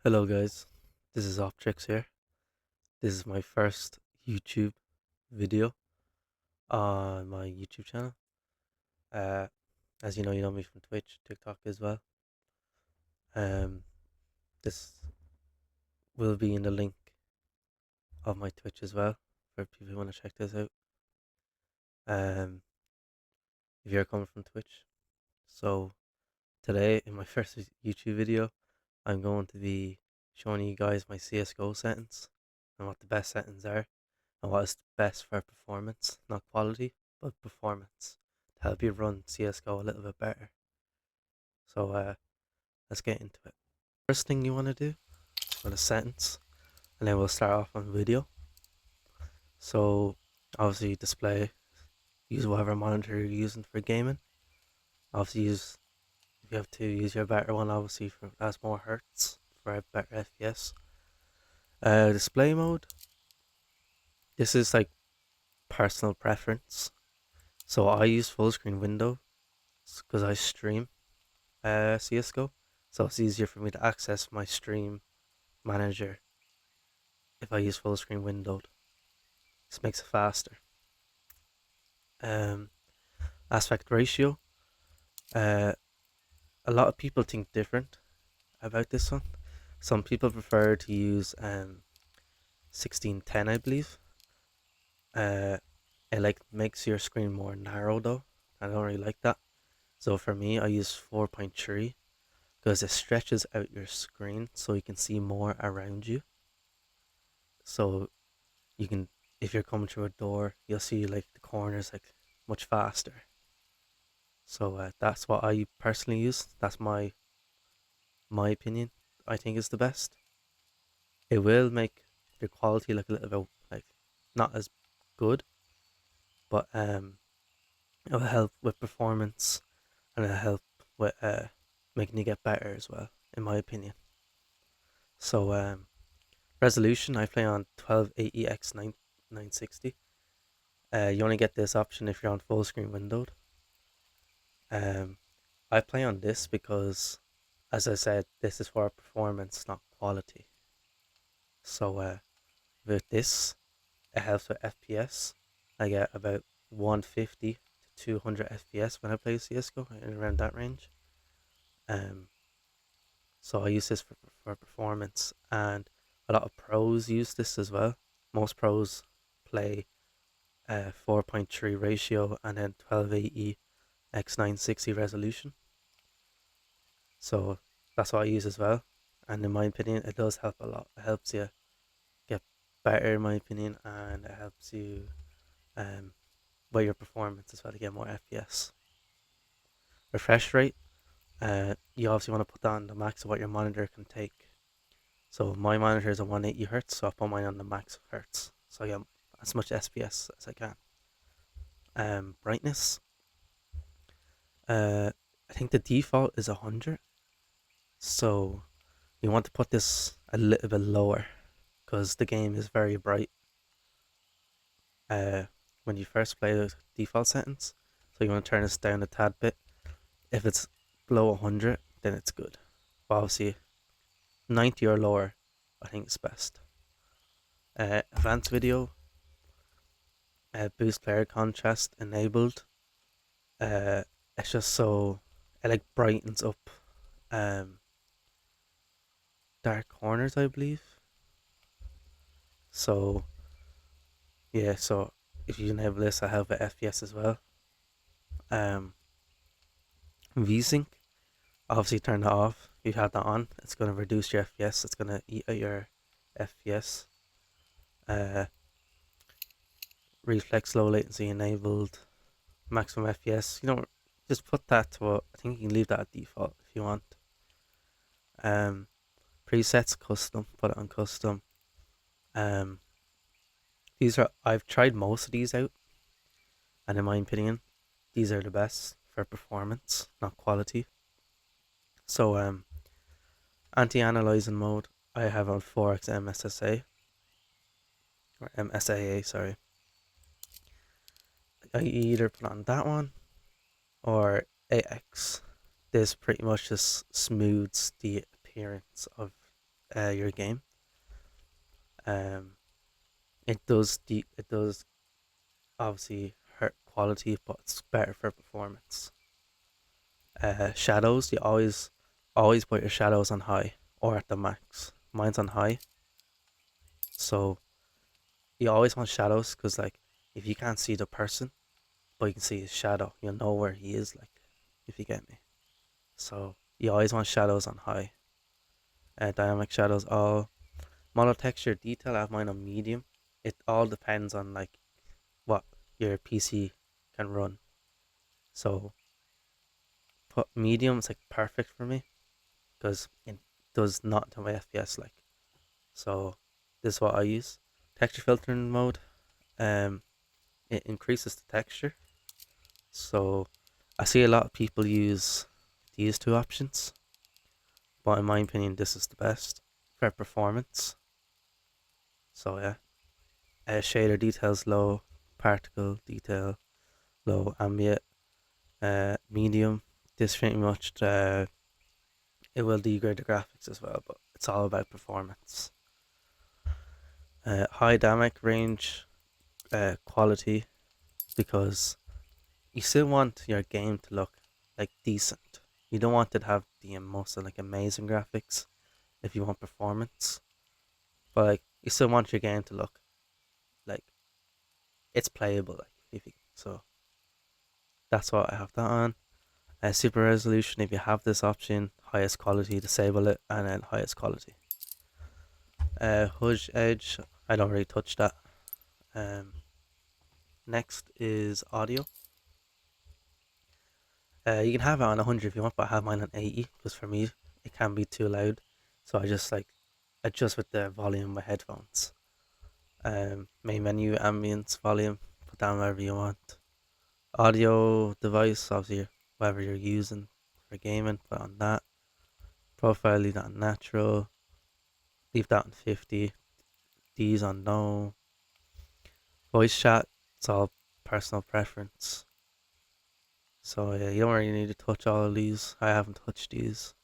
Hello guys, this is Optrix here. This is my first YouTube video on my YouTube channel. Uh, as you know me from Twitch, TikTok as well. Um, this will be in the link of my Twitch as well for people who want to check this out. Um, if you're coming from Twitch, so today in my first YouTube video, I'm going to be showing you guys my CS:GO settings and what the best settings are and what is best for performance, not quality, but performance to help you run CSGO a little bit better. So let's get into it. First thing you want to do is go to settings, and then we'll start off on video. So obviously display, use whatever monitor you're using for gaming. Obviously if you have to use your better one, obviously for that's more hertz for a better FPS. Display mode. This is like personal preference. So I use full screen window because I stream CSGO, so it's easier for me to access my stream manager if I use full screen windowed. This makes it faster. Um, Aspect ratio. Uh, a lot of people think different about this one. Some people prefer to use 16:10, I believe. Uh, it like makes your screen more narrow though. I don't really like that. So for me, I use 4.3 because it stretches out your screen so you can see more around you. So you can, if you're coming through a door, you'll see like the corners like much faster. So that's what I personally use. That's my opinion. I think is the best. It will make the quality look a little bit like not as good, but it will help with performance and it'll help with making you get better as well, in my opinion. So resolution, I play on 1280x 960. You only get this option if you're on full screen windowed. Um, I play on this because, as I said, this is for performance, not quality. So with this, it helps with FPS. I get about 150 to 200 FPS when I play CS:GO, in around that range. Um, so I use this for performance, and a lot of pros use this as well. Most pros play 4.3 ratio and then 1280 x 960 resolution. So that's what I use as well. And in my opinion, it does help a lot. It helps you get better, in my opinion, and it helps you um, with your performance as well to get more FPS. Refresh rate, you obviously want to put that on the max of what your monitor can take. So my monitor is a 180 hertz, so I put mine on the max of hertz, so I get as much FPS as I can. Brightness, I think the default is 100, so you want to put this a little bit lower because the game is very bright when you first play the default settings. So you want to turn this down a tad bit. If it's below 100, then it's good. But obviously, 90 or lower, I think is best. Advanced video, boost player contrast enabled. Uh, it's just so it like brightens up um, dark corners, I believe. So yeah, so if you enable this, I have a FPS as well. Um, VSync, obviously turn that off. If you have that on, it's going to reduce your FPS. It's going to eat at your FPS. Uh, Reflex low latency enabled. Maximum FPS. You know, just put that to I think you can leave that at default if you want. Um, Presets custom. Put it on custom. Um, these are I've tried most of these out, and in my opinion, these are the best for performance, not quality. So anti-aliasing mode I have on 4x MSSA or MSAA, sorry. I either put on that one or AX. This pretty much just smooths the appearance of your game. Um, it does obviously hurt quality, but it's better for performance. Shadows, you always put your shadows on high or at the max. Mine's on high, so you always want shadows because like if you can't see the person, but you can see his shadow, you'll know where he is. Like if you get me. So you always want shadows on high. Dynamic shadows, all mono texture detail. I have mine on medium. It all depends on like what your PC can run. So put medium is like perfect for me because it does not to my FPS like. So this is what I use. Texture filtering mode. Um, it increases the texture. So I see a lot of people use these two options, but in my opinion, this is the best for performance. So yeah, shader details low, particle detail low, ambient medium. This pretty much it will degrade the graphics as well, but it's all about performance. High dynamic range quality because you still want your game to look like decent. You don't want it to have the most like amazing graphics if you want performance, but like you still want your game to look like it's playable. Like if you, so that's what I have that on. Super resolution. If you have this option, highest quality, disable it, and then highest quality. Hush edge. I don't really touch that. Um, Next is audio. You can have it on 100 if you want, but I have mine on 80 because for me it can be too loud. So I just like adjust with the volume of my headphones. Main menu, ambience, volume, put down wherever you want. Audio device, obviously whatever you're using for gaming, put on that. Profile, leave that on natural. Leave that on 50. These on no. Voice chat, it's all personal preference. So yeah, you don't really need to touch all of these. I haven't touched these.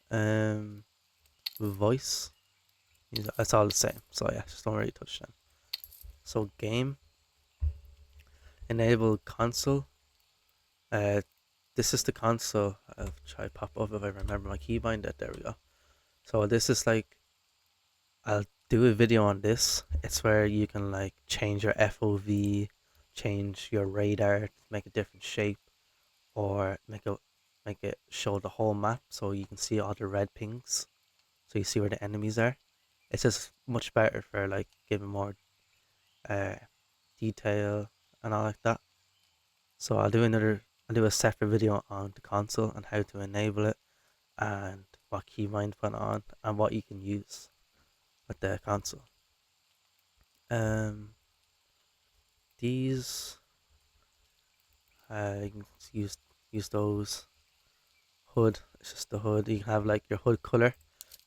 Um, Voice, it's all the same. So yeah, just don't really touch them. So game, enable console. Uh, this is the console. I'll try pop up if I remember my keybind. There we go. So this is like I'll do a video on this. It's where you can like change your FOV, change your radar, make a different shape, or make it show the whole map so you can see all the red pings, so you see where the enemies are. It's just much better for like giving more uh detail and all like that. So I'll do a separate video on the console and how to enable it and what keybind to put on and what you can use with the console. Um, these you can use those. Hood, it's just the hood. You can have like your hood color.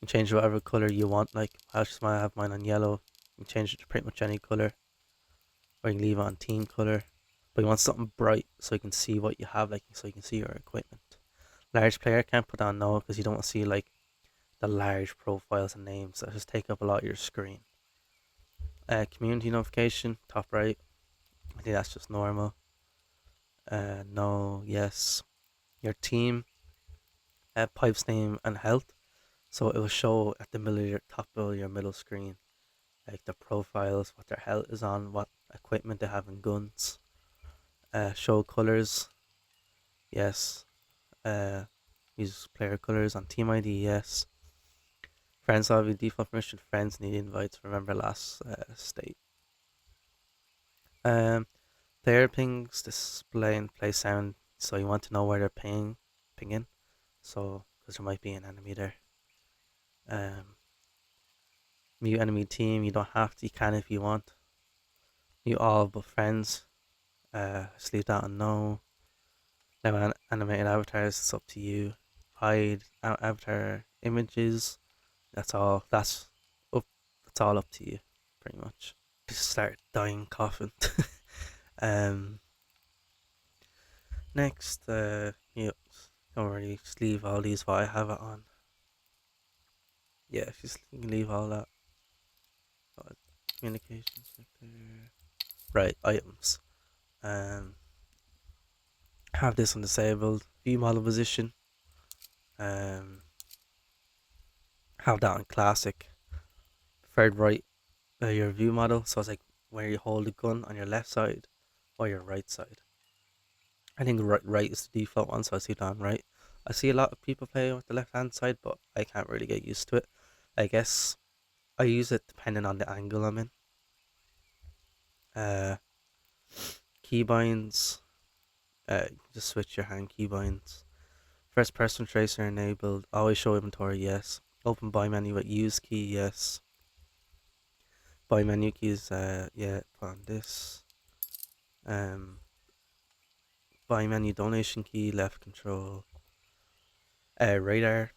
You can change whatever color you want. Like I just might have mine on yellow. You can change it to pretty much any color, or you can leave it on team color. But you want something bright so you can see what you have, like so you can see your equipment. Large player can't put on no because you don't want to see like the large profiles and names that just take up a lot of your screen. Community notification, top right. I think that's just normal. No, yes. Your team, pipes name and health. So it will show at the middle of your top of your middle screen, like the profiles, what their health is on, what equipment they have in guns. Show colors, yes. Uh, Use player colors on Team ID, yes. Friends have default permission. Friends need invites. Remember last state. Um, Player pings display and play sound. So you want to know where they're pinging. So because there might be an enemy there. Um, Mute enemy team. You don't have to. You can if you want. Mute all but friends. Just leave that on no. Now animated avatars. It's up to you. Hide avatar images. That's all. Up. That's all up to you, pretty much. Just start dying coughing. um. Next, don't worry. Just leave all these what I have it on. Yeah, if you can leave all that. uh, Communications right there. Right, items. Um, have this on disabled. View model position. Um, have that on classic. Third right, your view model. So it's like where you hold the gun on your left side or your right side. I think right is the default one, so I see that on right. I see a lot of people play with the left hand side, but I can't really get used to it. I guess I use it depending on the angle I'm in. Uh, Keybinds. Just switch your hand keybinds. First person tracer enabled. Always show inventory, yes. Open buy menu with use key, yes. Buy menu keys, yeah, put on this. Um, Buy menu donation key, left control. Radar.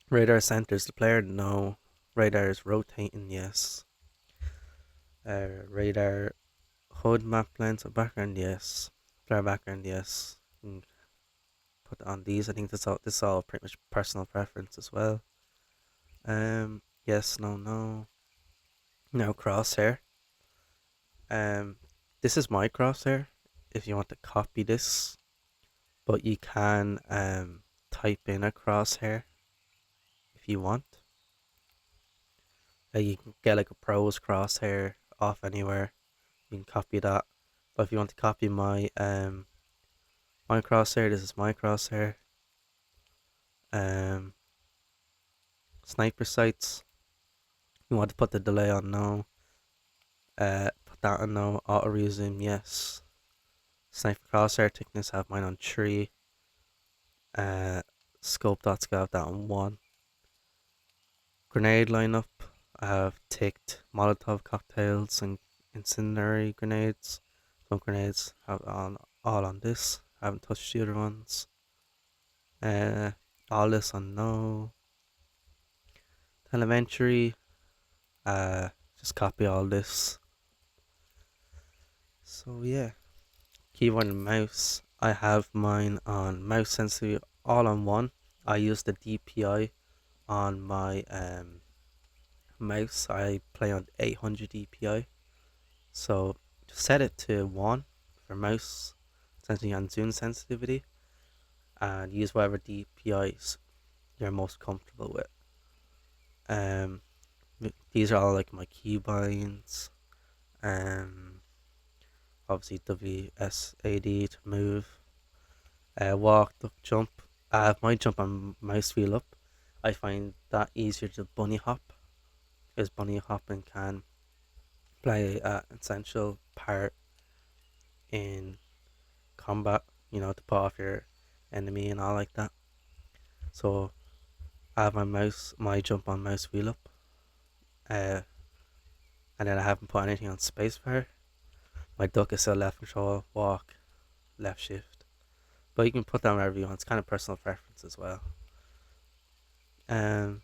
Radar centers the player, no. Radar is rotating, yes. Radar HUD map lens or background, yes. Player background, yes. Put on these. I think this is all pretty much personal preference as well. Yes, no, no. Now crosshair. Um, this is my crosshair. If you want to copy this, but you can type in a crosshair if you want. You can get like a pros crosshair off anywhere. You can copy that. But if you want to copy my crosshair, this is my crosshair. Um, Sniper sights. You want to put the delay on no. Put that on no. Auto resume, yes. Sniper crosshair thickness, have mine on 3. Uh, Scope dot scale, have that on 1. Grenade lineup, I have ticked Molotov cocktails and incendiary grenades. Some grenades have on all on this. I haven't touched the other ones. Uh, all this on no. Telemetry, uh, just copy all this. So yeah, keyboard and mouse. I have mine on mouse sensitivity all on 1. I use the DPI on my mouse. I play on 800 DPI. So set it to 1 for mouse sensitivity and zoom sensitivity, and use whatever DPIs you're most comfortable with. Um, these are all like my keybinds. Um, Obviously WSAD to move. Walk, duck, jump. I have my jump on mouse wheel up. I find that easier to bunny hop, because bunny hopping can play an essential part in combat, to put off your enemy and all like that. So I have my jump on mouse wheel up, uh, and then I haven't put anything on spacebar. My duck is still left control, walk, left shift. But you can put that wherever you want. It's kind of personal preference as well. Um,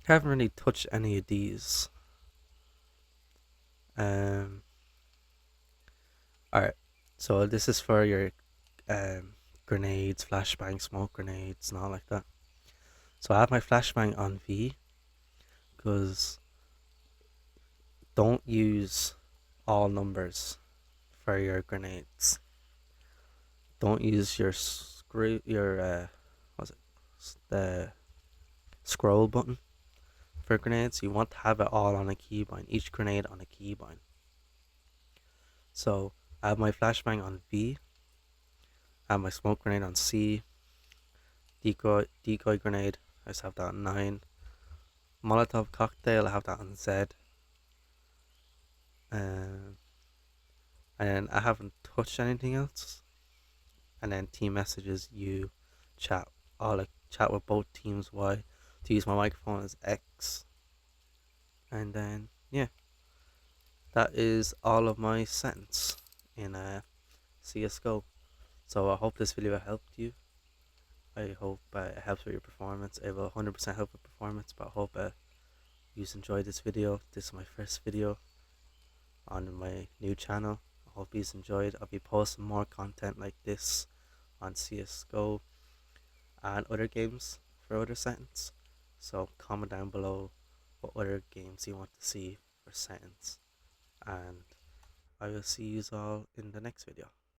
I haven't really touched any of these. Um, all right. So this is for your grenades, flashbang, smoke grenades, and all like that. So I have my flashbang on V, because don't use all numbers for your grenades. Don't use your screw your what's it the scroll button for grenades. You want to have it all on a keybind. Each grenade on a keybind. So I have my flashbang on V. I have my smoke grenade on C. Decoy grenade. I just have that on 9. Molotov cocktail. I have that on Z. Um, and I haven't touched anything else. And then team messages, you chat, all like chat with both teams. Y to use my microphone as X. And then yeah, that is all of my settings in CS:GO. So I hope this video helped you. I hope it helps with your performance. It will 100% help with performance, but I hope you enjoyed this video. This is my first video on my new channel. I hope you enjoyed. I'll be posting more content like this on CS:GO and other games for other settings. So comment down below what other games you want to see for settings, and I will see you all in the next video.